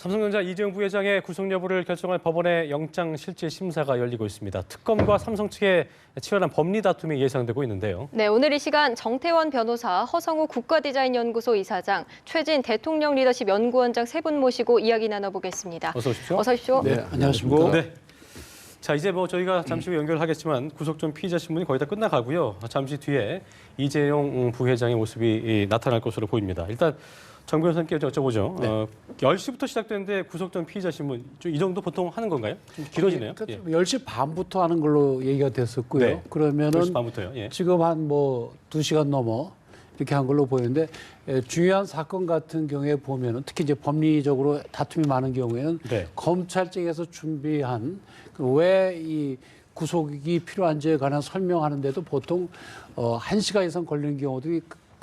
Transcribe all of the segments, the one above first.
삼성전자 이재용 부회장의 구속 여부를 결정할 법원의 영장실질 심사가 열리고 있습니다. 특검과 삼성 측의 치열한 법리 다툼이 예상되고 있는데요. 네, 오늘 이 시간 정태원 변호사, 허성우 국가디자인연구소 이사장, 최진 대통령 리더십 연구원장 세 분 모시고 이야기 나눠보겠습니다. 어서 오십시오. 어서 오십시오. 네, 안녕하십니까. 네. 자, 이제 저희가 잠시 후 연결하겠지만 구속 전 피의자 신문이 거의 다 끝나가고요. 잠시 뒤에 이재용 부회장의 모습이 나타날 것으로 보입니다. 일단 정 변호사님께 여쭤보죠. 네. 10시부터 시작되는데 구속 전 피의자 신문 이 정도 보통 하는 건가요? 좀 길어지네요. 그러니까 예. 10시 반부터 하는 걸로 얘기가 됐었고요. 네. 그러면은 10시 반부터요. 예. 지금 한 2시간 넘어 이렇게 한 걸로 보이는데 중요한 사건 같은 경우에 보면은 특히 이제 법리적으로 다툼이 많은 경우에는 네. 검찰 측에서 준비한 왜 이 구속이 필요한지에 관한 설명하는데도 보통 1시간 이상 걸리는 경우도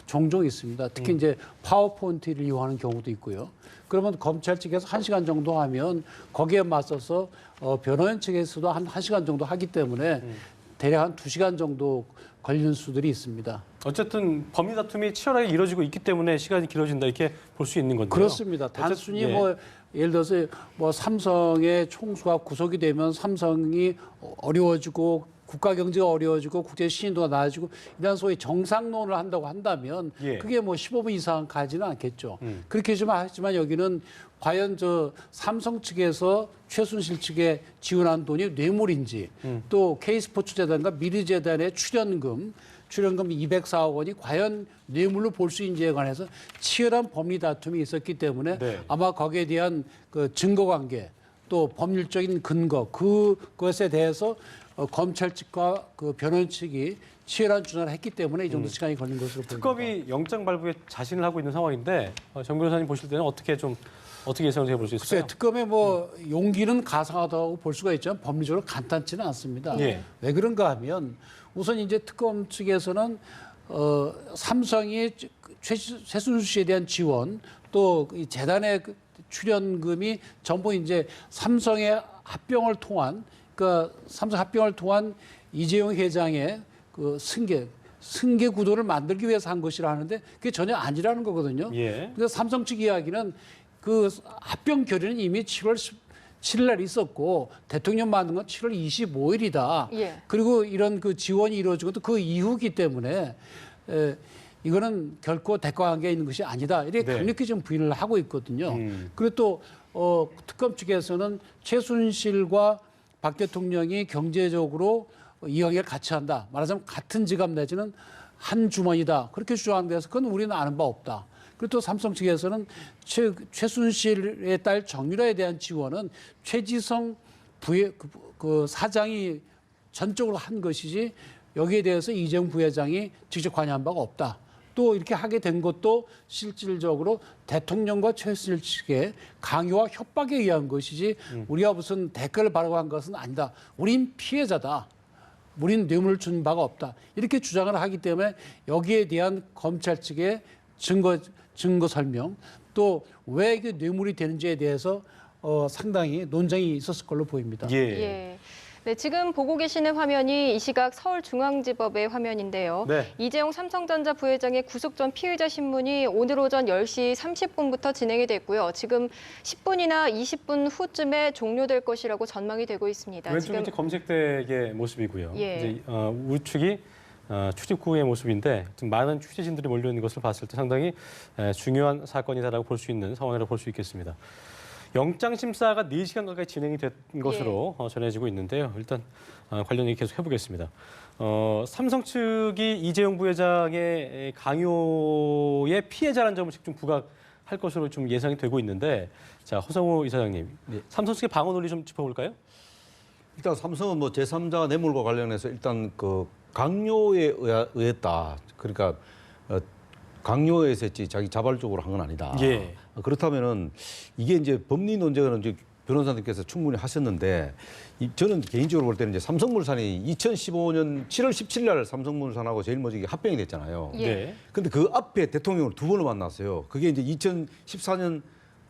종종 있습니다. 특히 이제 파워포인트를 이용하는 경우도 있고요. 그러면 검찰 측에서 1시간 정도 하면 거기에 맞서서 변호인 측에서도 한 1시간 정도 하기 때문에 대략 한 2시간 정도 걸리는 수들이 있습니다. 어쨌든 법리 다툼이 치열하게 이루어지고 있기 때문에 시간이 길어진다 이렇게 볼 수 있는 건데요. 그렇습니다. 단순히 예. 예를 들어서 삼성의 총수가 구속이 되면 삼성이 어려워지고 국가 경제가 어려워지고 국제 신인도가 낮아지고 이런 소위 정상론을 한다고 한다면 예. 그게 15분 이상 가지는 않겠죠. 그렇게 하지만 여기는 과연 삼성 측에서 최순실 측에 지원한 돈이 뇌물인지 또 K스포츠재단과 미르재단의 출연금 204억 원이 과연 뇌물로 볼 수 있는지에 관해서 치열한 법리 다툼이 있었기 때문에 네. 아마 거기에 대한 그 증거관계 또 법률적인 근거 그것에 대해서 검찰 측과 그 변호인 측이 치열한 준하를 했기 때문에 이 정도 시간이 걸린 것으로 보입니다. 특검이 영장 발부에 자신을 하고 있는 상황인데 정 변호사님 보실 때는 어떻게 예상을 해볼 수 있을까요? 글쎄, 특검의 용기는 가상하다고 볼 수가 있지만 법리적으로 간단치는 않습니다. 예. 왜 그런가 하면 우선 이제 특검 측에서는 삼성이 최순실 씨에 대한 지원 또 이 재단의 출연금이 전부 이제 삼성의 합병을 통한 삼성 합병을 통한 이재용 회장의 그 승계 구도를 만들기 위해서 한 것이라 하는데 그게 전혀 아니라는 거거든요. 예. 그래서 삼성 측 이야기는 그 합병 결의는 이미 7월 7일 날 있었고 대통령 만든 건 7월 25일이다. 예. 그리고 이런 그 지원이 이루어진 것도 그 이후기 때문에 이거는 결코 대가 관계에 있는 것이 아니다. 이렇게 네. 강력히 좀 부인을 하고 있거든요. 그리고 또 특검 측에서는 최순실과 박 대통령이 경제적으로 이야기를 같이 한다. 말하자면 같은 지갑 내지는 한 주머니다. 그렇게 주장하는 데서 그건 우리는 아는 바 없다. 그리고 또 삼성 측에서는 최순실의 딸 정유라에 대한 지원은 최지성 그 사장이 전적으로 한 것이지 여기에 대해서 이재용 부회장이 직접 관여한 바가 없다. 또 이렇게 하게 된 것도 실질적으로 대통령과 최순실 측의 강요와 협박에 의한 것이지 우리가 무슨 대가를 바라고 한 것은 아니다. 우린 피해자다. 우린 뇌물을 준 바가 없다. 이렇게 주장을 하기 때문에 여기에 대한 검찰 측의 증거 설명 또 왜 이게 뇌물이 되는지에 대해서 상당히 논쟁이 있었을 걸로 보입니다. 예. 예. 네, 지금 보고 계시는 화면이 이 시각 서울중앙지법의 화면인데요. 네. 이재용 삼성전자 부회장의 구속 전 피의자 신문이 오늘 오전 10시 30분부터 진행이 됐고요. 지금 10분이나 20분 후쯤에 종료될 것이라고 전망이 되고 있습니다. 왼쪽이 이제 검색대의 모습이고요. 예. 이제 우측이 출입구의 모습인데 좀 많은 취재진들이 몰려 있는 것을 봤을 때 상당히 중요한 사건이다라고 볼 수 있는 상황이라고 볼 수 있겠습니다. 영장 심사가 4시간 가까이 진행이 된 것으로 전해지고 있는데요. 일단 관련 얘기 계속 해보겠습니다. 삼성 측이 이재용 부회장의 강요의 피해자라는 점을 좀 부각할 것으로 좀 예상이 되고 있는데, 자 허성우 이사장님, 네. 삼성 측의 방어 논리 좀 짚어볼까요? 일단 삼성은 제3자 뇌물과 관련해서 일단 그 강요에 의했다. 그러니까 강요해서 했지 자기 자발적으로 한 건 아니다. 예. 그렇다면은 이게 이제 법리 논쟁은 이제 변호사님께서 충분히 하셨는데 저는 개인적으로 볼 때는 이제 삼성물산이 2015년 7월 17일 날 삼성물산하고 제일모직이 합병이 됐잖아요. 예. 네. 근데 그 앞에 대통령을 2번을 만났어요. 그게 이제 2014년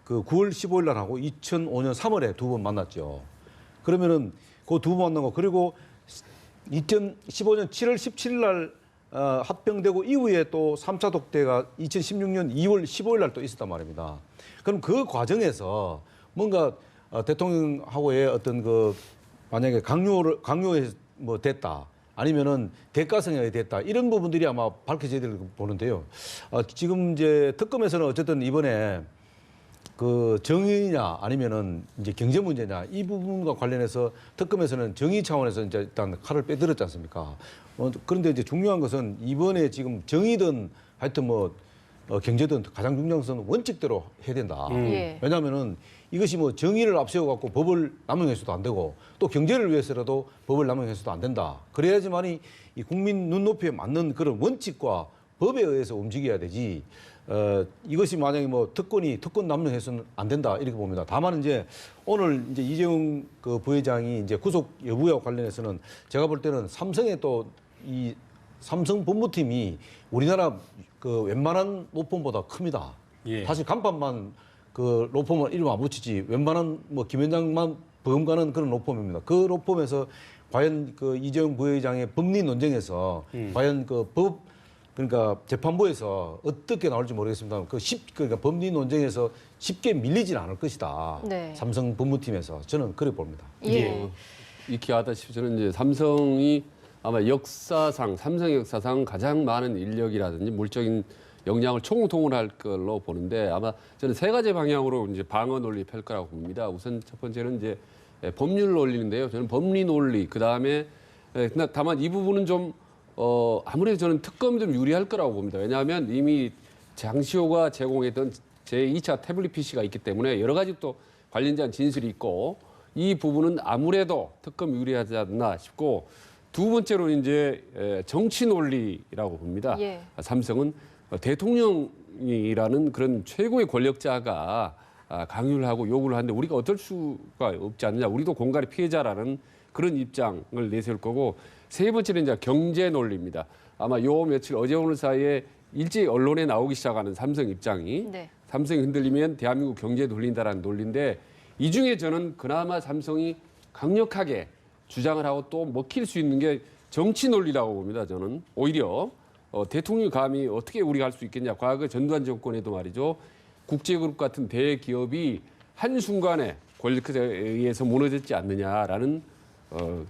그 9월 15일 날 하고 2005년 3월에 2번 만났죠. 그러면은 그 2번 만난 거 그리고 2015년 7월 17일 날 합병되고 이후에 또 3차 독대가 2016년 2월 15일 날 또 있었단 말입니다. 그럼 그 과정에서 뭔가 대통령하고의 어떤 그 만약에 강요에 뭐 됐다. 아니면은 대가성에 됐다. 이런 부분들이 아마 밝혀져야 될 보는데요. 지금 이제 특검에서는 어쨌든 이번에 그 정의냐 아니면은 이제 경제 문제냐 이 부분과 관련해서 특검에서는 정의 차원에서 이제 일단 칼을 빼들었지 않습니까? 그런데 이제 중요한 것은 이번에 지금 정의든 하여튼 뭐 경제든 가장 중요한 것은 원칙대로 해야 된다. 예. 왜냐하면은 이것이 뭐 정의를 앞세워 갖고 법을 남용해서도 안 되고 또 경제를 위해서라도 법을 남용해서도 안 된다. 그래야지만이 이 국민 눈높이에 맞는 그런 원칙과 법에 의해서 움직여야 되지. 이것이 만약에 뭐 특권 남용해서는 안 된다 이렇게 봅니다. 다만 이제 오늘 이제 이재용 그 부회장이 이제 구속 여부와 관련해서는 제가 볼 때는 삼성의 또 이 삼성 본부팀이 우리나라 그 웬만한 로펌보다 큽니다. 예. 사실 간판만 그 로펌을 이름 안 붙이지 웬만한 뭐 김현장만 버금가는 그런 로펌입니다. 그 로펌에서 과연 그 이재용 부회장의 법리 논쟁에서 과연 그 법 그러니까 재판부에서 어떻게 나올지 모르겠습니다. 그러니까 법리 논쟁에서 쉽게 밀리지는 않을 것이다. 네. 삼성 법무팀에서 저는 그래 봅니다. 예. 익히 아다시피 저는 이제 삼성이 아마 삼성 역사상 가장 많은 인력이라든지 물적인 역량을 총동원할 걸로 보는데 아마 저는 세 가지 방향으로 이제 방어 논리 펼 거라고 봅니다. 우선 첫 번째는 이제 법률 논리인데요. 저는 법리 논리 그 다음에 다만 이 부분은 좀 아무래도 저는 특검이 좀 유리할 거라고 봅니다. 왜냐하면 이미 장시호가 제공했던 제2차 태블릿 PC가 있기 때문에 여러 가지 또 관련된 진술이 있고 이 부분은 아무래도 특검 유리하지 않나 싶고 두 번째로 이제 정치 논리라고 봅니다. 예. 삼성은 대통령이라는 그런 최고의 권력자가 강요를 하고 요구를 하는데 우리가 어떨 수가 없지 않느냐. 우리도 공갈의 피해자라는 그런 입장을 내세울 거고 세 번째는 이제 경제 논리입니다. 아마 요 며칠 어제 오늘 사이에 일제히 언론에 나오기 시작하는 삼성 입장이 네. 삼성이 흔들리면 대한민국 경제에 돌린다라는 논리인데 이 중에 저는 그나마 삼성이 강력하게 주장을 하고 또 먹힐 수 있는 게 정치 논리라고 봅니다. 저는 오히려 대통령이 감히 어떻게 우리가 할 수 있겠냐. 과거 전두환 정권에도 말이죠. 국제그룹 같은 대기업이 한순간에 권력에 의해서 무너졌지 않느냐라는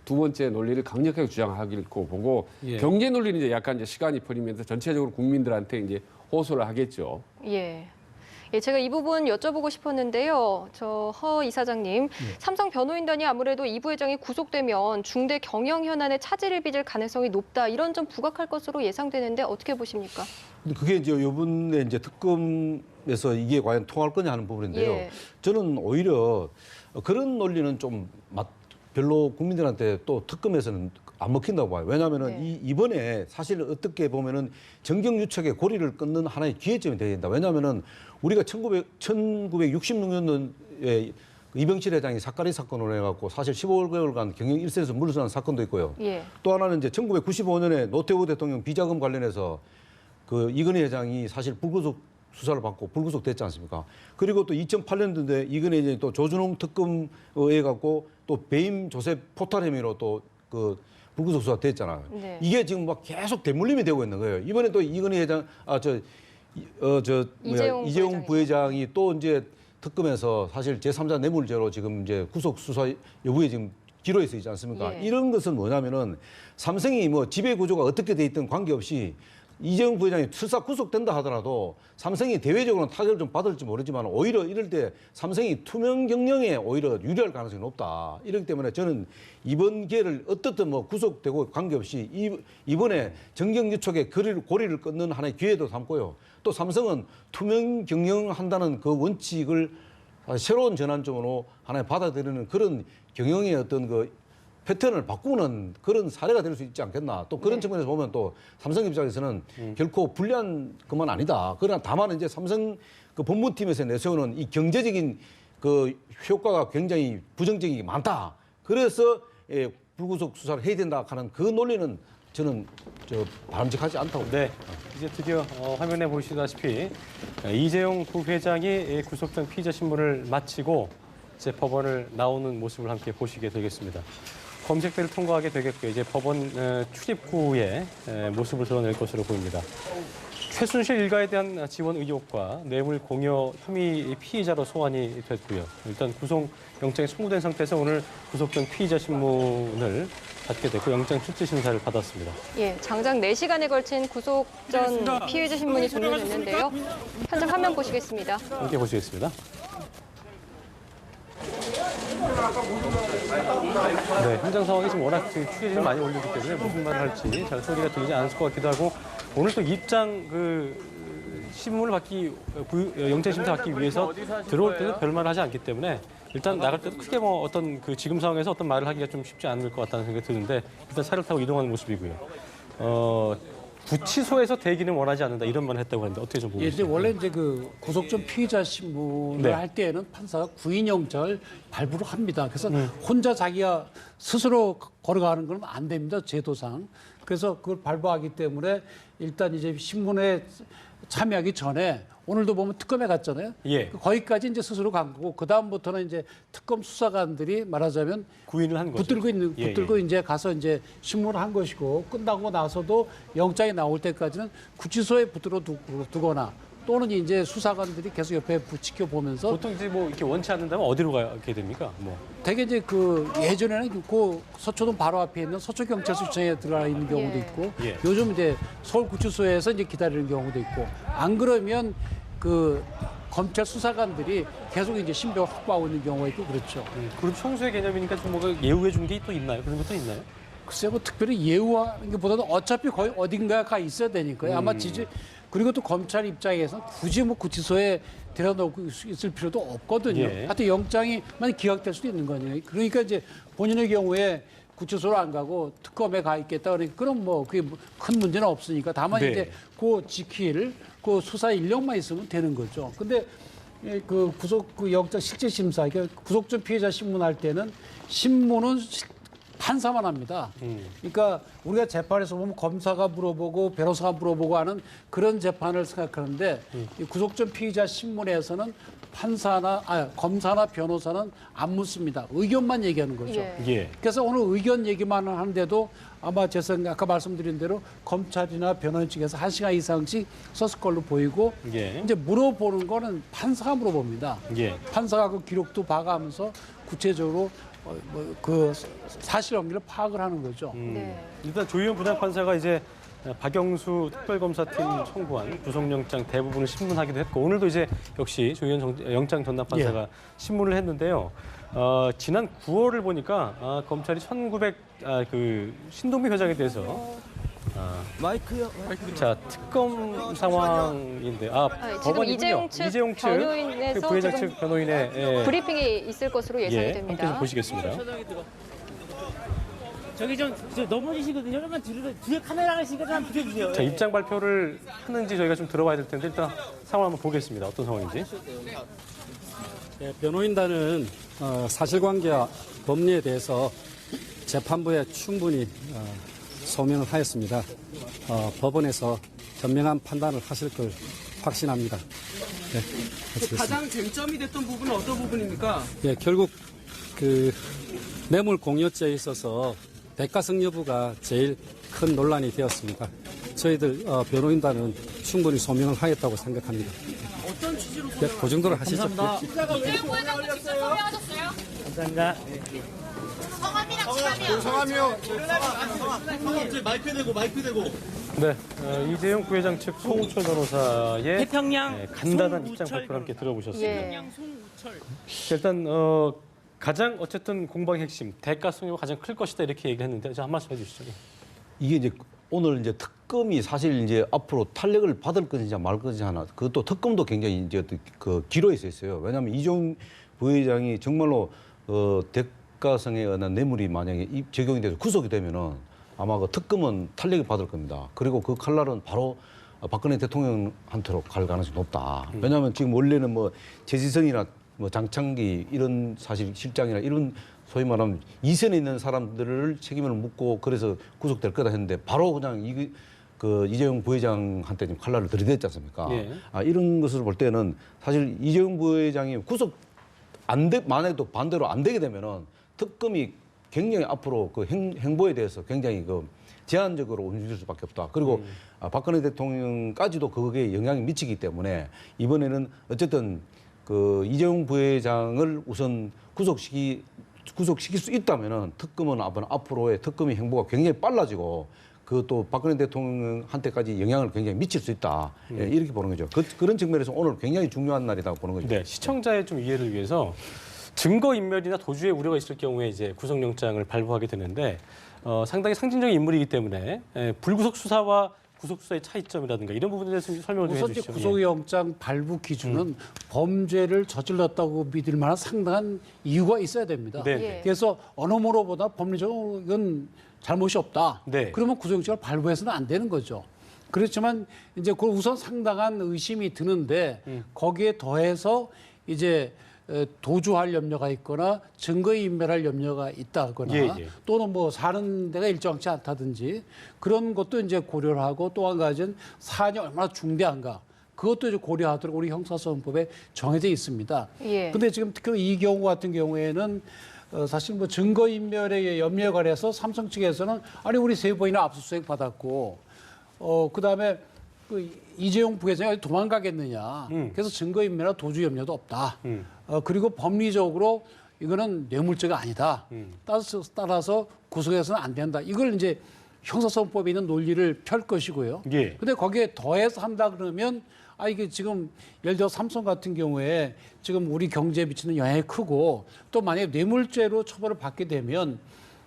두 번째 논리를 강력하게 주장하길 보고 예. 경제 논리는 이제 약간 이제 시간이 풀리면서 전체적으로 국민들한테 이제 호소를 하겠죠. 예. 예, 제가 이 부분 여쭤보고 싶었는데요. 저 허 이사장님, 삼성 변호인단이 아무래도 이 부회장이 구속되면 중대 경영 현안에 차질을 빚을 가능성이 높다. 이런 점 부각할 것으로 예상되는데 어떻게 보십니까? 근데 그게 이제 이번에 이제 특검에서 이게 과연 통할 거냐 하는 부분인데요. 예. 저는 오히려 그런 논리는 좀 별로 국민들한테 또 특검에서는 안 먹힌다고 봐요. 왜냐하면은 네. 이번에 사실 어떻게 보면은 정경유착의 고리를 끊는 하나의 기회점이 되야 된다. 왜냐하면은 우리가 1966년도에 이병철 회장이 사카리 사건으로 해갖고 사실 15개월간 경영 일선에서 물러난 사건도 있고요. 예. 또 하나는 이제 1995년에 노태우 대통령 비자금 관련해서 그 이건희 회장이 사실 불구속 수사를 받고 불구속 됐지 않습니까? 그리고 또 2008년도에 이건희 회장이 또 조준홍 특검에 갖고 또 배임 조셉 포탈 혐의로 또 그 불구속 수사 됐잖아요. 네. 이게 지금 막 계속 대물림이 되고 있는 거예요. 이번에 또 이건희 회장 이재용 부회장이 또 이제 특검에서 사실 제3자 뇌물죄로 지금 이제 구속 수사 여부에 지금 기로에 서 있지 않습니까? 예. 이런 것은 뭐냐면은 삼성이 뭐 지배 구조가 어떻게 돼 있든 관계없이 이재용 부회장이 출사 구속된다 하더라도 삼성이 대외적으로는 타격을 좀 받을지 모르지만 오히려 이럴 때 삼성이 투명 경영에 오히려 유리할 가능성이 높다. 이렇기 때문에 저는 이번 기회를 어떻든 뭐 구속되고 관계없이 이번에 정경유착의 고리를 끊는 하나의 기회도 삼고요. 또 삼성은 투명 경영한다는 그 원칙을 새로운 전환점으로 하나의 받아들이는 그런 경영의 어떤 그 패턴을 바꾸는 그런 사례가 될 수 있지 않겠나. 또 그런 측면에서 보면 또 삼성 입장에서는 결코 불리한 것만 아니다. 그러나 다만 이제 삼성 그 법무팀에서 내세우는 이 경제적인 그 효과가 굉장히 부정적인 게 많다. 그래서 불구속 수사를 해야 된다 하는 그 논리는 저는 바람직하지 않다고 봅니다. 네, 이제 드디어 화면에 보시다시피 이재용 부회장이 구속된 피의자 신문을 마치고 이제 법원을 나오는 모습을 함께 보시게 되겠습니다. 검색대를 통과하게 되겠고요. 이제 법원 출입구의 모습을 드러낼 것으로 보입니다. 최순실 일가에 대한 지원 의혹과 뇌물 공여 혐의 피의자로 소환이 됐고요. 일단 구속영장이 청구된 상태에서 오늘 구속 전 피의자 신문을 받게 됐고 영장 출제 심사를 받았습니다. 예, 장장 4시간에 걸친 구속 전 피의자 신문이 종료됐는데요. 현장 화면 보시겠습니다. 함께 보시겠습니다. 네, 현장 상황이 지금 워낙 취재진이 많이 올리기 때문에 무슨 말을 할지 잘 소리가 들리지 않을 것 같기도 하고 오늘 또 입장 신문을 받기 영장 심사 받기 위해서 들어올 때도 별말을 하지 않기 때문에 일단 나갈 때도 크게 뭐 어떤 지금 상황에서 어떤 말을 하기가 좀 쉽지 않을 것 같다는 생각이 드는데 일단 차를 타고 이동하는 모습이고요. 구치소에서 대기는 원하지 않는다 이런 말을 했다고 하는데 어떻게 좀 보고 예, 계세요? 이제 원래 이제 그 구속 전 피의자 신문을 네. 할 때에는 판사가 구인영장을 발부를 합니다. 그래서 혼자 자기가 스스로 걸어가는 건 안 됩니다. 제도상. 그래서 그걸 발부하기 때문에 일단 이제 신문에 참여하기 전에 오늘도 보면 특검에 갔잖아요. 예. 거기까지 이제 스스로 간 거고 그 다음부터는 이제 특검 수사관들이 말하자면 구인을 한 거죠. 붙들고 이제 가서 이제 신문을 한 것이고 끝나고 나서도 영장이 나올 때까지는 구치소에 붙들어 두거나 또는 이제 수사관들이 계속 옆에 지켜보면서 보통 이제 뭐 이렇게 원치 않는다면 어디로 가게 됩니까? 뭐. 되게 이제 그 예전에는 그 서초동 바로 앞에 있는 서초경찰서청에 들어가 있는 경우도 예. 있고 예. 요즘 이제 서울구치소에서 이제 기다리는 경우도 있고 안 그러면 그 검찰 수사관들이 계속 이제 신병을 확보하고 있는 경우가 있고 그렇죠. 그룹 총수의 개념이니까 좀 뭐가 예우해 준 게 또 있나요? 그런 것도 있나요? 글쎄요, 뭐 특별히 예우하는 것보다는 어차피 거의 어딘가에 가 있어야 되니까요. 아마 그리고 또 검찰 입장에서 굳이 뭐 구치소에 데려놓고 있을 필요도 없거든요. 예. 하여튼 영장이 많이 기각될 수도 있는 거예요. 그러니까 이제 본인의 경우에 구치소로 안 가고 특검에 가 있겠다. 그러니까 그럼 뭐 그게 큰 문제는 없으니까 다만 네. 이제 그 지킬 그 수사 인력만 있으면 되는 거죠. 근데 그 구속 그 영장 실질 심사, 그러니까 구속 전 피해자 신문할 때는 신문은 판사만 합니다. 그러니까 우리가 재판에서 보면 검사가 물어보고 변호사가 물어보고 하는 그런 재판을 생각하는데 이 구속 전 피의자 신문에서는 검사나 변호사는 안 묻습니다. 의견만 얘기하는 거죠. 예. 예. 그래서 오늘 의견 얘기만 하는데도 아마 제 생각 아까 말씀드린 대로 검찰이나 변호인 측에서 1시간 이상씩 썼을 걸로 보이고 예. 이제 물어보는 거는 판사가 물어봅니다. 예. 판사가 그 기록도 봐가면서 구체적으로 그 사실 관계를 파악을 하는 거죠. 네. 일단 조희연 부장판사가 이제 박영수 특별검사팀 청구한 구속영장 대부분을 신문하기도 했고 오늘도 이제 역시 조희연 영장 전담판사가 신문을 했는데요. 지난 9월을 보니까 검찰이 그 신동빈 회장에 대해서 자 특검 상황인데 지금 법원이군요. 이재용 측 변호인에서 그 부회장 지금 측 변호인의 브리핑이 있을 것으로 예상이 함께 좀 됩니다. 보시겠습니다. 저기 좀 넘어지시거든요. 조금만 뒤에 카메라가 있으니까 좀 비켜주세요. 자, 입장 발표를 하는지 저희가 좀 들어봐야 될 텐데 일단 상황 한번 보겠습니다. 어떤 상황인지. 네, 변호인단은 사실관계와 법리에 대해서 재판부에 충분히 소명을 하였습니다. 법원에서 현명한 판단을 하실 걸 확신합니다. 네, 마치겠습니다. 가장 쟁점이 됐던 부분은 어떤 부분입니까? 예, 결국 그 뇌물 공여죄에 있어서 대가성 여부가 제일 큰 논란이 되었습니다. 저희들 변호인단은 충분히 소명을 하였다고 생각합니다. 어떤 취지로 네, 그 정도로 하시죠. 감사합니다. 감사합니다. 네, 이재용 부회장 측 송우철 변호사의 태평양 간단한 송우철 입장 발표를 함께 들어보셨습니다. 예. 일단 가장 어쨌든 공방의 핵심 대가성이 가장 클 것이다 이렇게 얘기했는데 한 말씀 해주시죠. 이게 이제 오늘 이제 특검이 사실 이제 앞으로 탄력을 받을 건지 말 건지 하나 그것도 특검도 굉장히 이제 그 기로에 있어요. 왜냐하면 이재용 부회장이 정말로 대가성에 의한 뇌물이 만약에 적용이 돼서 구속이 되면은 아마 그 특검은 탄력을 받을 겁니다. 그리고 그 칼날은 바로 박근혜 대통령한테로 갈 가능성이 높다. 왜냐하면 지금 원래는 뭐 최지성이나 뭐 장창기 이런 사실 실장이나 이런 소위 말하면 이선에 있는 사람들을 책임을 묻고 그래서 구속될 거다 했는데 바로 그냥 이재용 부회장한테 지금 칼날을 들이댔지 않습니까? 예. 이런 것을 볼 때는 사실 이재용 부회장이 구속 만약에 반대로 안 되게 되면은 특검이 굉장히 앞으로 그 행보에 대해서 굉장히 제한적으로 움직일 수밖에 없다. 그리고 박근혜 대통령까지도 그게 영향이 미치기 때문에 이번에는 어쨌든 그 이재용 부회장을 우선 구속시킬 수 있다면은 특검은 앞으로의 특검의 행보가 굉장히 빨라지고 그것도 박근혜 대통령한테까지 영향을 굉장히 미칠 수 있다. 예, 이렇게 보는 거죠. 그런 측면에서 오늘 굉장히 중요한 날이라고 보는 거죠. 네, 시청자의 좀 이해를 위해서 증거인멸이나 도주의 우려가 있을 경우에 이제 구속영장을 발부하게 되는데 상당히 상징적인 인물이기 때문에 불구속 수사와 구속 수사의 차이점이라든가 이런 부분에 대해서 좀 설명을 좀 우선 해주시죠. 구속영장 발부 기준은 범죄를 저질렀다고 믿을 만한 상당한 이유가 있어야 됩니다. 네. 예. 그래서 어느 뭐로보다 법리적인 잘못이 없다. 네. 그러면 구속영장을 발부해서는 안 되는 거죠. 그렇지만 이제 그 우선 상당한 의심이 드는데 거기에 더해서 이제 도주할 염려가 있거나 증거인멸할 염려가 있다거나 예, 예. 또는 뭐 사는 데가 일정치 않다든지 그런 것도 이제 고려를 하고 또 한 가지는 사안이 얼마나 중대한가 그것도 이제 고려하도록 우리 형사소송법에 정해져 있습니다. 예. 근데 지금 특히 이 경우 같은 경우에는 사실 뭐 증거인멸에 염려에 관해서 삼성 측에서는 아니 우리 세 번이나 압수수색 받았고 그다음에 그 이재용 부회장이 도망가겠느냐. 그래서 증거인멸이나 도주 염려도 없다. 그리고 법리적으로 이거는 뇌물죄가 아니다. 따라서 구속해서는 안 된다. 이걸 이제 형사소송법에 있는 논리를 펼 것이고요. 예. 근데 거기에 더해서 한다 그러면 이게 지금 예를 들어 삼성 같은 경우에 지금 우리 경제에 미치는 영향이 크고 또 만약에 뇌물죄로 처벌을 받게 되면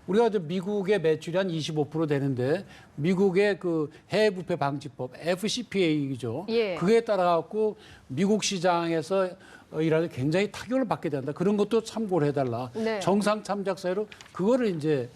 우리가 이제 미국의 매출이 한 25% 되는데 미국의 그 해외 부패 방지법 FCPA죠. 예. 그에 따라 갖고 미국 시장에서 일하는 굉장히 타격을 받게 된다. 그런 것도 참고를 해달라. 네. 정상 참작 사유로 그거를 이제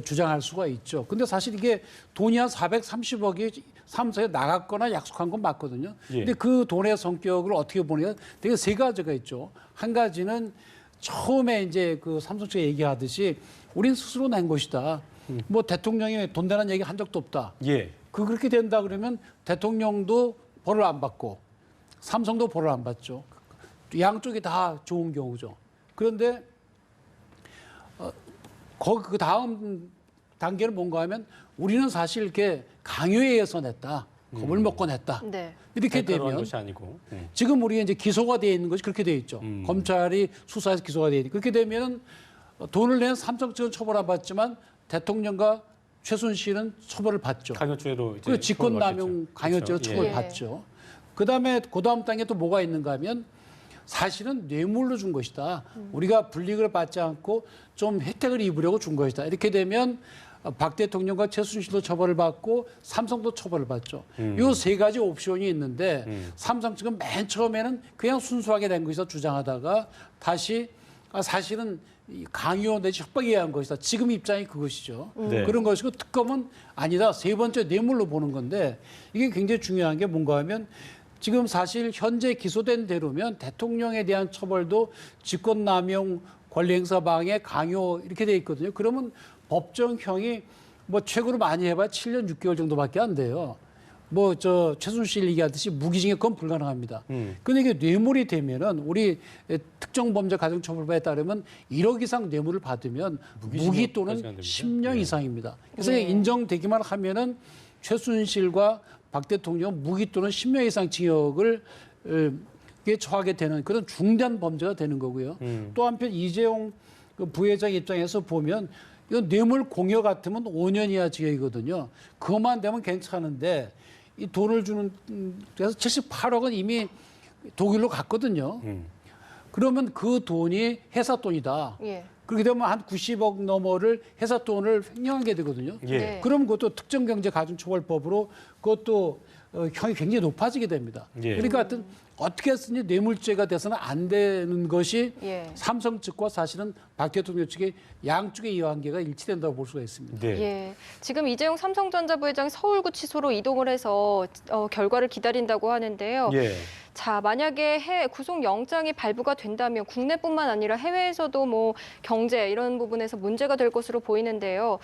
주장할 수가 있죠. 근데 사실 이게 돈이 한 430억이 삼성에 나갔거나 약속한 건 맞거든요. 예. 근데 그 돈의 성격을 어떻게 보느냐 되게 세 가지가 있죠. 한 가지는 처음에 이제 그 삼성 측에 얘기하듯이 우린 스스로 낸 것이다. 뭐 대통령이 돈 내라는 얘기 한 적도 없다. 예. 그렇게 된다 그러면 대통령도 벌을 안 받고 삼성도 벌을 안 받죠. 양쪽이 다 좋은 경우죠. 그런데 그 다음 단계는 뭔가 하면 우리는 사실 이렇게 강요에 의해서 냈다. 겁을 먹고 냈다. 네. 이렇게 대가로 한 되면 것이 아니고. 지금 우리 이제 기소가 되어 있는 것이 그렇게 되어 있죠. 검찰이 수사해서 기소가 되어 있는. 그렇게 되면 돈을 낸 삼성 측은 처벌 안 받지만 대통령과 최순실은 처벌을 받죠. 강요죄로 이제 그 직권남용 처벌받겠죠. 강요죄로 그렇죠. 처벌 예. 받죠. 그다음에 그다음 단계 또 뭐가 있는가 하면 사실은 뇌물로 준 것이다. 우리가 불이익을 받지 않고 좀 혜택을 입으려고 준 것이다. 이렇게 되면 박 대통령과 최순실도 처벌을 받고 삼성도 처벌을 받죠. 이 세 가지 옵션이 있는데 삼성 측은 맨 처음에는 그냥 순수하게 된 것이다 주장하다가 다시 사실은 강요 내지 협박에 의한 것이다. 지금 입장이 그것이죠. 네. 그런 것이고 특검은 아니다. 세 번째 뇌물로 보는 건데 이게 굉장히 중요한 게 뭔가 하면 지금 사실 현재 기소된 대로면 대통령에 대한 처벌도 직권남용, 권리행사 방해, 강요 이렇게 돼 있거든요. 그러면 법정형이 뭐 최고로 많이 해봐야 7년 6개월 정도밖에 안 돼요. 뭐 최순실 얘기하듯이 무기징역은 불가능합니다. 근데 이게 뇌물이 되면은 우리 특정 범죄 가중처벌법에 따르면 1억 이상 뇌물을 받으면 무기 또는 무기징역까지는 안 됩니다. 10년 네. 이상입니다. 그래서 인정되기만 하면은 최순실과 박 대통령 무기 또는 10년 이상 징역을 처하게 되는 그런 중대한 범죄가 되는 거고요. 또 한편 이재용 그 부회장 입장에서 보면 이건 뇌물 공여 같으면 5년 이하 징역이거든요. 그것만 되면 괜찮은데 이 돈을 주는 그래서 78억은 이미 독일로 갔거든요. 그러면 그 돈이 회사 돈이다. 예. 그렇게 되면 한 90억 너머를 회사 돈을 횡령하게 되거든요. 예. 네. 그럼 그것도 특정경제가중처벌법으로 그것도 형이 굉장히 높아지게 됩니다. 예. 그러니까 하여튼 어떻게 했으니 뇌물죄가 돼서는 안 되는 것이 예. 삼성 측과 사실은 박 대통령 측의 양쪽의 이해관계가 일치된다고 볼 수가 있습니다. 네. 예. 지금 이재용 삼성전자 부회장 서울구치소로 이동을 해서 결과를 기다린다고 하는데요. 예. 자, 만약에 구속영장이 발부가 된다면 국내뿐만 아니라 해외에서도 뭐 경제 이런 부분에서 문제가 될 것으로 보이는데요.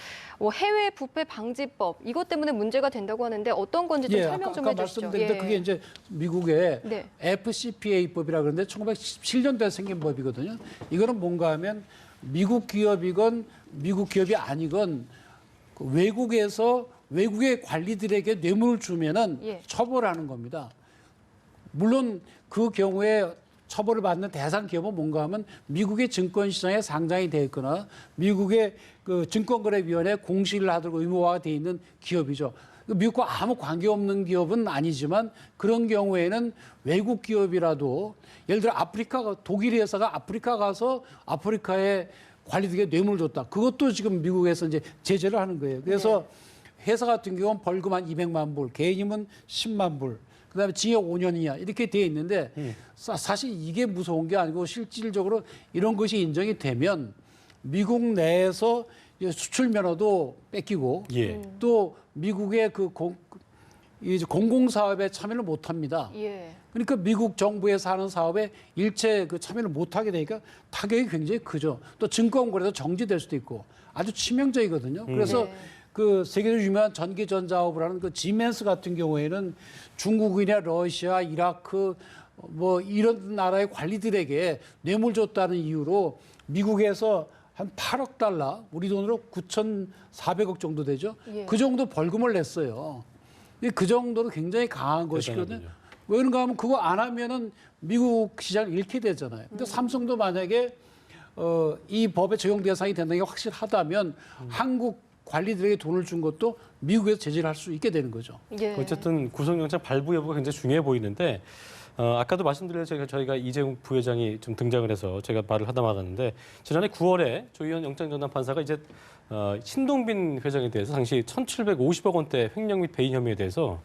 해외 부패 방지법 이것 때문에 문제가 된다고 하는데 어떤 건지 좀 설명 좀 아까 해주시죠. 말씀드린 그게 이제 미국의 네. FCPA법이라 그러는데 1917년도에 생긴 법이거든요. 이거는 뭔가 하면 미국 기업이건 미국 기업이 아니건 그 외국에서 외국의 관리들에게 뇌물을 주면은 예. 처벌하는 겁니다. 물론 그 경우에 처벌을 받는 대상 기업은 뭔가 하면 미국의 증권시장에 상장이 돼 있거나 미국의 그 증권거래위원회 공시를 하도록 의무화가 돼 있는 기업이죠. 미국과 아무 관계없는 기업은 아니지만 그런 경우에는 외국 기업이라도 예를 들어 아프리카 독일 회사가 아프리카 가서 아프리카에 관리들에게 뇌물을 줬다. 그것도 지금 미국에서 이제 제재를 하는 거예요. 그래서 회사 같은 경우는 벌금 한 200만 불, 개인이면 10만 불. 그다음에 징역 5년이냐 이렇게 돼 있는데 사실 이게 무서운 게 아니고 실질적으로 이런 것이 인정이 되면 미국 내에서 수출 면허도 뺏기고 예. 또 미국의 그 공공사업에 참여를 못 합니다. 예. 그러니까 미국 정부에서 하는 사업에 일체 그 참여를 못 하게 되니까 타격이 굉장히 크죠. 또 증권거래도 정지될 수도 있고 아주 치명적이거든요. 그래서 네. 그 세계적으로 유명한 전기전자업을 하는 그 지멘스 같은 경우에는 중국이나 러시아, 이라크 뭐 이런 나라의 관리들에게 뇌물 줬다는 이유로 미국에서 한 8억 달러, 우리 돈으로 9,400억 정도 되죠. 예. 그 정도 벌금을 냈어요. 그 정도로 굉장히 강한 것이거든요. 대단하군요. 왜 그런가 하면 그거 안 하면은 미국 시장을 잃게 되잖아요. 근데 삼성도 만약에 이 법의 적용 대상이 된다는 게 확실하다면 한국 관리들에게 돈을 준 것도 미국에서 제재를 할 수 있게 되는 거죠. 예. 어쨌든 구속영장 발부 여부가 굉장히 중요해 보이는데 아까도 말씀드린 저희가 이재용 부회장이 좀 등장을 해서 제가 말을 하다 말았는데 지난해 9월에 조희연 영장전담 판사가 이제 신동빈 회장에 대해서 당시 1,750억 원대 횡령 및 배임 혐의에 대해서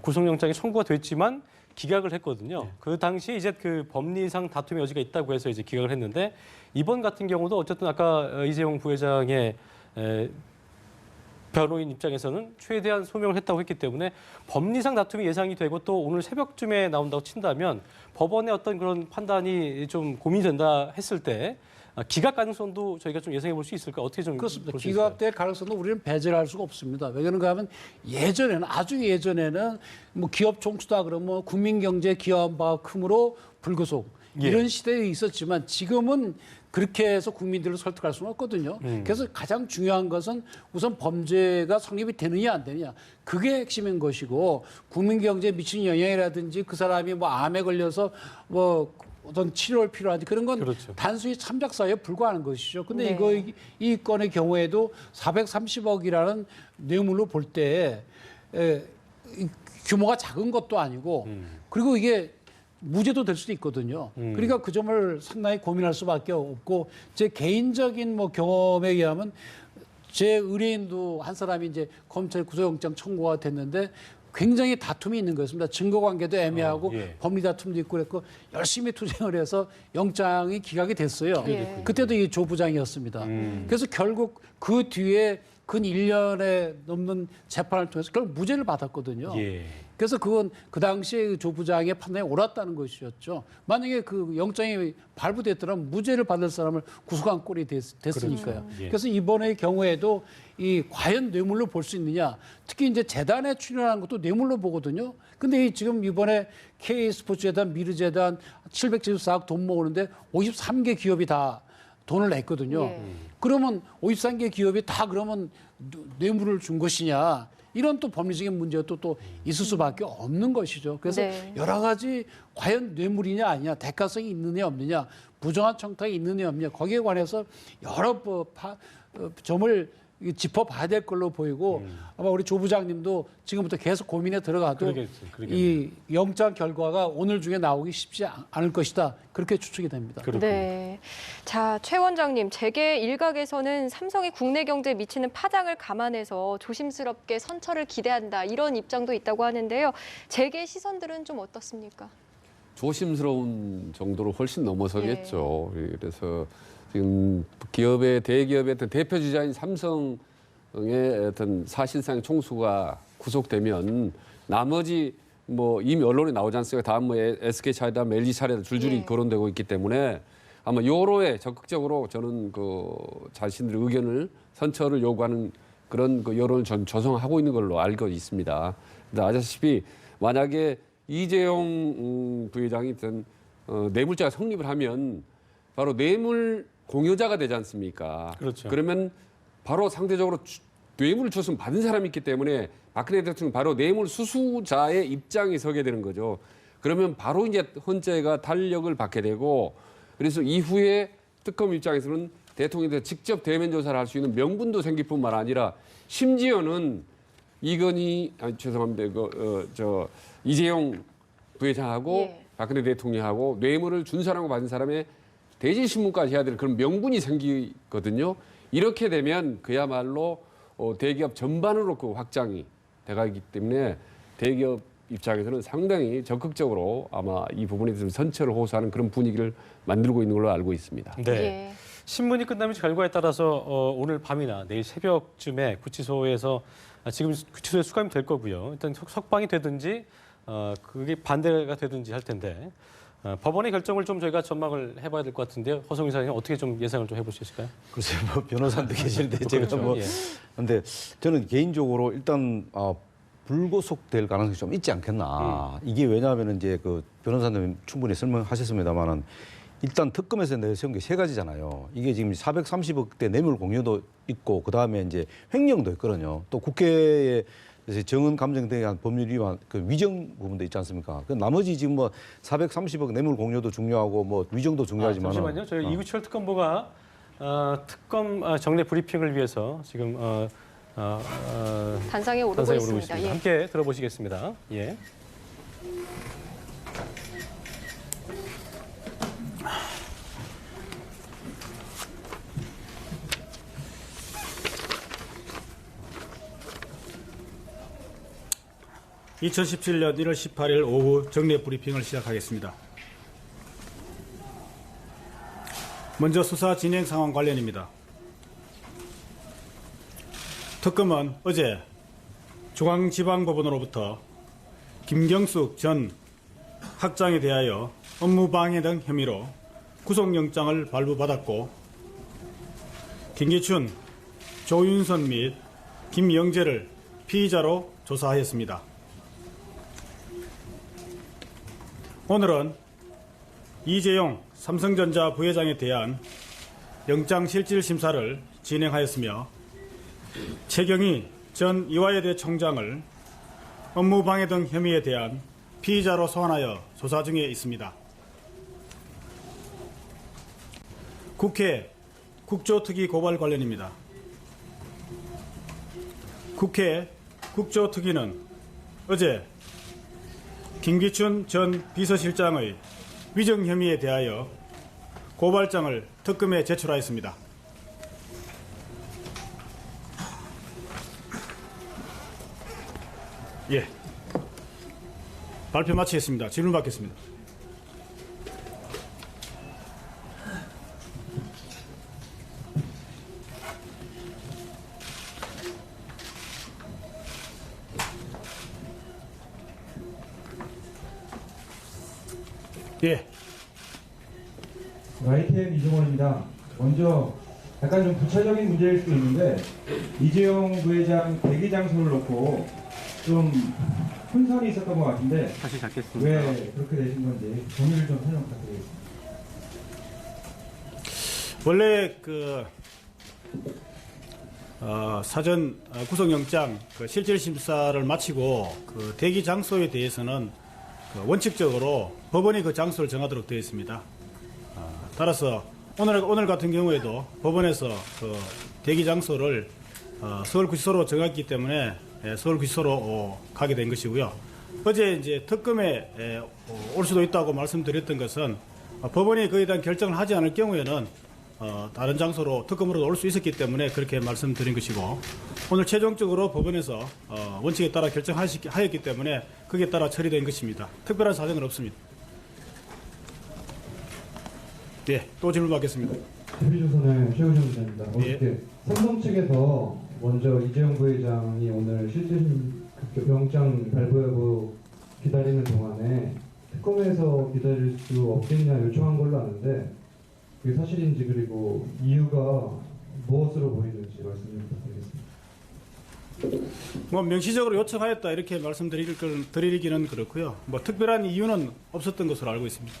구속영장이 청구가 됐지만 기각을 했거든요. 그 당시 이제 그 법리상 다툼의 여지가 있다고 해서 이제 기각을 했는데 이번 같은 경우도 어쨌든 아까 이재용 부회장의 변호인 입장에서는 최대한 소명을 했다고 했기 때문에 법리상 다툼이 예상이 되고 또 오늘 새벽쯤에 나온다고 친다면 법원의 어떤 그런 판단이 좀 고민된다 했을 때 기각 가능성도 저희가 좀 예상해 볼 수 있을까? 어떻게 좀 그렇습니다. 볼수 있을까요? 기각될 가능성도 우리는 배제를 할 수가 없습니다. 왜 그런가 하면 예전에는 아주 예전에는 뭐 기업 총수다 그러면 국민경제 기여한 바 크므로 불구속 예. 이런 시대에 있었지만 지금은 그렇게 해서 국민들을 설득할 수는 없거든요. 그래서 가장 중요한 것은 우선 범죄가 성립이 되느냐 안 되느냐. 그게 핵심인 것이고 국민경제에 미치는 영향이라든지 그 사람이 뭐 암에 걸려서 뭐 어떤 치료를 필요하지 그런 건 그렇죠. 단순히 참작 사유에 불과하는 것이죠. 근데 네. 이 건의 경우에도 430억이라는 뇌물로 볼 때 규모가 작은 것도 아니고 그리고 이게 무죄도 될 수도 있거든요. 그러니까 그 점을 상당히 고민할 수밖에 없고 제 개인적인 뭐 경험에 의하면 제 의뢰인도 한 사람이 이제 검찰 구속영장 청구가 됐는데 굉장히 다툼이 있는 거였습니다. 증거 관계도 애매하고 예. 법리 다툼도 있고 그랬고 열심히 투쟁을 해서 영장이 기각이 됐어요. 예. 그때도 이 조 부장이었습니다. 그래서 결국 그 뒤에 근 1년에 넘는 재판을 통해서 결국 무죄를 받았거든요. 예. 그래서 그건 그 당시에 조 부장의 판단이 옳았다는 것이었죠. 만약에 그 영장이 발부됐더라면 무죄를 받을 사람을 구속한 꼴이 됐으니까요. 그렇죠. 예. 그래서 이번의 경우에도 이 과연 뇌물로 볼 수 있느냐. 특히 이제 재단에 출연하는 것도 뇌물로 보거든요. 근데 지금 이번에 K스포츠재단, 미르재단 774억 돈 모으는데 53개 기업이 다 돈을 냈거든요. 예. 그러면 53개 기업이 다 그러면 뇌물을 준 것이냐. 이런 또 법리적인 문제가 또 있을 수밖에 없는 것이죠. 그래서 네. 여러 가지 과연 뇌물이냐 아니냐, 대가성이 있느냐 없느냐, 부정한 청탁이 있느냐 없느냐 거기에 관해서 여러 점을 짚어봐야 될 걸로 보이고 아마 우리 조 부장님도 지금부터 계속 고민에 들어가도 이 영장 결과가 오늘 중에 나오기 쉽지 않을 것이다. 그렇게 추측이 됩니다. 네. 자, 최 원장님, 재계 일각에서는 삼성이 국내 경제에 미치는 파장을 감안해서 조심스럽게 선처를 기대한다. 이런 입장도 있다고 하는데요. 재계 시선들은 좀 어떻습니까? 조심스러운 정도로 훨씬 넘어서겠죠. 그래서 지금 기업의 대기업의 어떤 대표 주자인 삼성의 어떤 사실상 총수가 구속되면 나머지 뭐 이미 언론에 나오지 않습니까? 다음 뭐 SK 차례다, LG 차례다 줄줄이 예. 거론되고 있기 때문에 아마 요로에 적극적으로 저는 그 자신들의 의견을 선처를 요구하는 그런 그 여론을 조성하고 있는 걸로 알고 있습니다. 근데 아시다시피 만약에 이재용 부회장이 어떤 뇌물죄가 성립을 하면 바로 뇌물 공여자가 되지 않습니까? 그렇죠. 그러면 바로 상대적으로 뇌물을 줬으면 받은 사람이 있기 때문에 박근혜 대통령 바로 뇌물 수수자의 입장에 서게 되는 거죠. 그러면 바로 이제 헌재가 탄력을 받게 되고 그래서 이후에 특검 입장에서는 대통령한테 직접 대면 조사를 할 수 있는 명분도 생길 뿐만 아니라 심지어는 죄송합니다. 이재용 부회장하고 예. 박근혜 대통령하고 뇌물을 준 사람과 받은 사람의 대질 신문까지 해야 되는 그런 명분이 생기거든요. 이렇게 되면 그야말로 대기업 전반으로 그 확장이 돼가기 때문에 대기업 입장에서는 상당히 적극적으로 아마 이 부분에 대해서 선처를 호소하는 그런 분위기를 만들고 있는 걸로 알고 있습니다. 네. 예. 신문이 끝나면 결과에 따라서 오늘 밤이나 내일 새벽쯤에 구치소에서 지금 구치소에 수감이 될 거고요. 일단 석방이 되든지 그게 반대가 되든지 할 텐데 법원의 결정을 좀 저희가 전망을 해봐야 될 것 같은데요. 허성희 사장님 어떻게 좀 예상을 좀 해볼 수 있을까요? 글쎄 뭐 변호사도 계시는데 제가 그렇죠. 뭐 예. 근데 저는 개인적으로 일단 불구속될 가능성이 좀 있지 않겠나. 이게 왜냐하면 이제 그 변호사님 충분히 설명하셨습니다만은 일단 특검에서 내세운 게 세 가지잖아요. 이게 지금 430억대 뇌물 공여도 있고 그 다음에 이제 횡령도 있거든요. 또 국회에 정은 감정 등에 대한 법률 위반, 그 위정 부분도 있지 않습니까? 그 나머지 지금 뭐 430억 뇌물 공여도 중요하고 뭐 위정도 중요하지만. 잠시만요. 저희 이구철 특검보가 특검 정례 브리핑을 위해서 지금 단상에 오르고 단상에 있습니다. 예. 함께 들어보시겠습니다. 예. (2017년 1월 18일) 오후 정례 브리핑을 시작하겠습니다. 먼저 수사 진행 상황 관련입니다. 특검은 어제 중앙지방법원으로부터 김경숙 전 학장에 대하여 업무방해 등 혐의로 구속영장을 발부받았고 김기춘, 조윤선 및 김영재를 피의자로 조사하였습니다. 오늘은 이재용 삼성전자 부회장에 대한 영장실질심사를 진행하였으며 최경희 전 이화여대 총장을 업무방해 등 혐의에 대한 피의자로 소환하여 조사 중에 있습니다. 국회 국조특위 고발 관련입니다. 국회 국조특위는 어제 김기춘 전 비서실장의 위정 혐의에 대하여 고발장을 특검에 제출하였습니다. 예, 발표 마치겠습니다. 질문 받겠습니다. 예. YTN 이종원입니다. 먼저 약간 좀 부차적인 문제일 수도 있는데 이재용 부회장 대기 장소를 놓고 좀 혼선이 있었던 것 같은데 다시 잡겠습니다. 왜 그렇게 되신 건지 정의를 좀 설명 부탁드리겠습니다. 원래 사전 구속영장 실질 심사를 마치고 대기 장소에 대해서는 원칙적으로 법원이 그 장소를 정하도록 되어 있습니다. 따라서 오늘 같은 경우에도 법원에서 대기 장소를 서울구치소로 정했기 때문에 서울구치소로 가게 된 것이고요. 어제 이제 특검에 올 수도 있다고 말씀드렸던 것은 법원이 그에 대한 결정을 하지 않을 경우에는 다른 장소로 특검으로 올 수 있었기 때문에 그렇게 말씀드린 것이고 오늘 최종적으로 법원에서 원칙에 따라 결정하였기 때문에 거기에 따라 처리된 것입니다. 특별한 사정은 없습니다. 예, 또 질문 받겠습니다. TV조선의 최우정 기자입니다. 어저께 예. 삼성 측에서 먼저 이재용 부회장이 오늘 실질 영장 발부 여부 기다리는 동안에 특검에서 기다릴 수 없겠냐 요청한 걸로 아는데 그게 사실인지 그리고 이유가 무엇으로 보이는지 말씀 좀 부탁드리겠습니다. 뭐 명시적으로 요청하였다 이렇게 말씀드리기는 그렇고요. 뭐 특별한 이유는 없었던 것으로 알고 있습니다.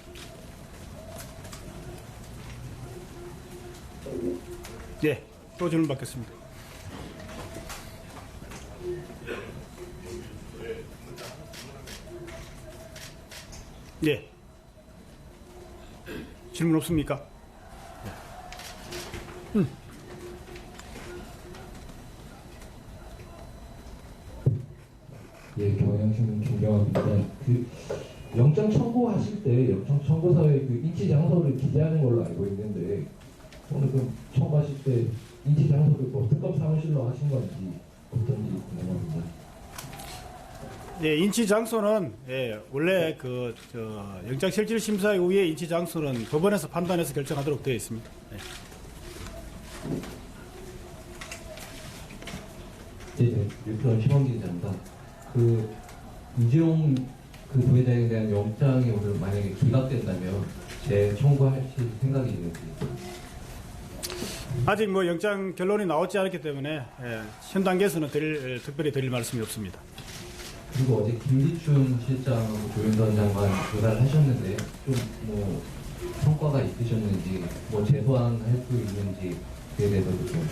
예, 또 질문 받겠습니다. 예. 질문 없습니까? 예, 경향신문 김경환입니다. 그 영장 청구하실 때 영장 청구서에 그 인치 장소를 기재하는 걸로 알고 있는데 오늘 그 청구하실 때 인치 장소를 뭐 특검 사무실로 하신 건지 어떤지 궁금합니다. 예, 인치 장소는 원래 영장 실질 심사 이후에 인치 장소는 법원에서 판단해서 결정하도록 되어 있습니다. 네, 뉴스런 심원기 기자입니다. 그 이재용 그 부회장에 대한 영장이 오늘 만약에 기각된다면 재청구하실 생각이 있는지. 아직 뭐 영장 결론이 나오지 않았기 때문에 현 단계에서는 특별히 드릴 말씀이 없습니다. 그리고 어제 김기춘 실장하고 조윤선 장관 조사를 하셨는데 좀 뭐 성과가 있으셨는지 뭐 재소환할 수 있는지 그에 대해서도 좀.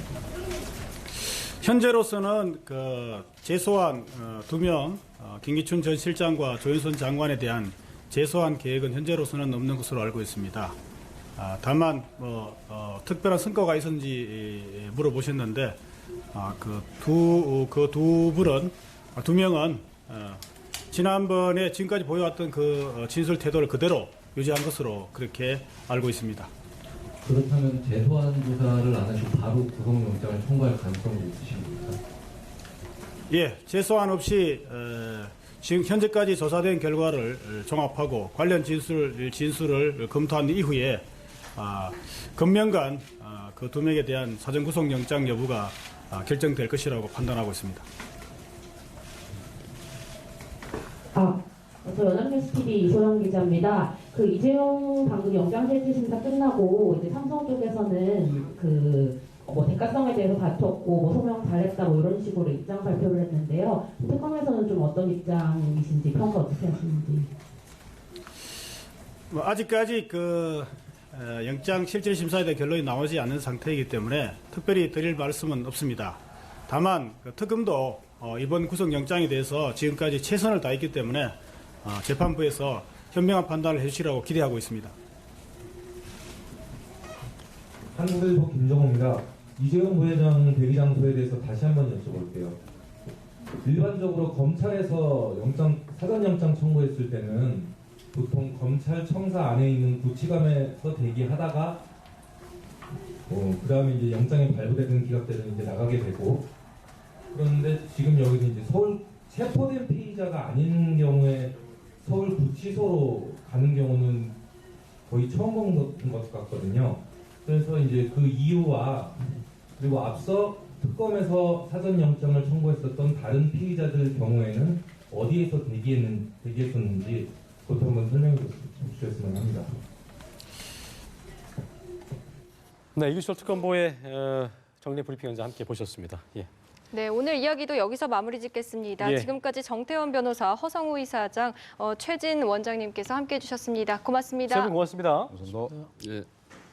현재로서는 그 재소환 2명 김기춘 전 실장과 조윤선 장관에 대한 재소환 계획은 현재로서는 없는 것으로 알고 있습니다. 다만 특별한 성과가 있었는지 물어보셨는데 그 두 명은 지난번에 지금까지 보여왔던 그 진술 태도를 그대로 유지한 것으로 그렇게 알고 있습니다. 그렇다면 재소환 조사를 안 하시고 바로 구속영장을 청구할 가능성도 있으십니까? 예, 재소환 없이 지금 현재까지 조사된 결과를 종합하고 관련 진술을 검토한 이후에 금명간 그 2명에 대한 사전 구속영장 여부가 결정될 것이라고 판단하고 있습니다. 저 연합뉴스TV 이소영 기자입니다. 그 이재용 방금 영장실질심사 끝나고 이제 삼성 쪽에서는 뭐 대가성에 대해서 다퉜고 뭐 소명 잘했다 뭐 이런 식으로 입장 발표를 했는데요. 특검에서는 좀 어떤 입장이신지 평가 어떻게 하시는지. 아직까지 영장 실질심사에 대한 결론이 나오지 않은 상태이기 때문에 특별히 드릴 말씀은 없습니다. 다만 특검도 이번 구속영장에 대해서 지금까지 최선을 다했기 때문에 재판부에서 현명한 판단을 해주시라고 기대하고 있습니다. 한국일보 김정호입니다. 이재용 부회장 대기 장소에 대해서 다시 한번 여쭤볼게요. 일반적으로 검찰에서 사전영장 청구했을 때는 보통 검찰 청사 안에 있는 구치감에서 대기하다가 그 다음에 이제 영장이 발부되든 기각되든 이제 나가게 되고, 그런데 지금 여기서 이제 서울 체포된 피의자가 아닌 경우에 서울 구치소로 가는 경우는 거의 처음 본 것 같거든요. 그래서 이제 그 이유와 그리고 앞서 특검에서 사전영장을 청구했었던 다른 피의자들 경우에는 어디에서 대기했었는지 그것도 한번 설명해 주셨으면 합니다. 네, 이규철 특검보의 정례 브리핑 현장 함께 보셨습니다. 예. 네, 오늘 이야기도 여기서 마무리 짓겠습니다. 예. 지금까지 정태원 변호사, 허성우 이사장, 최진 원장님께서 함께해 주셨습니다. 고맙습니다. 세 분 고맙습니다. 예.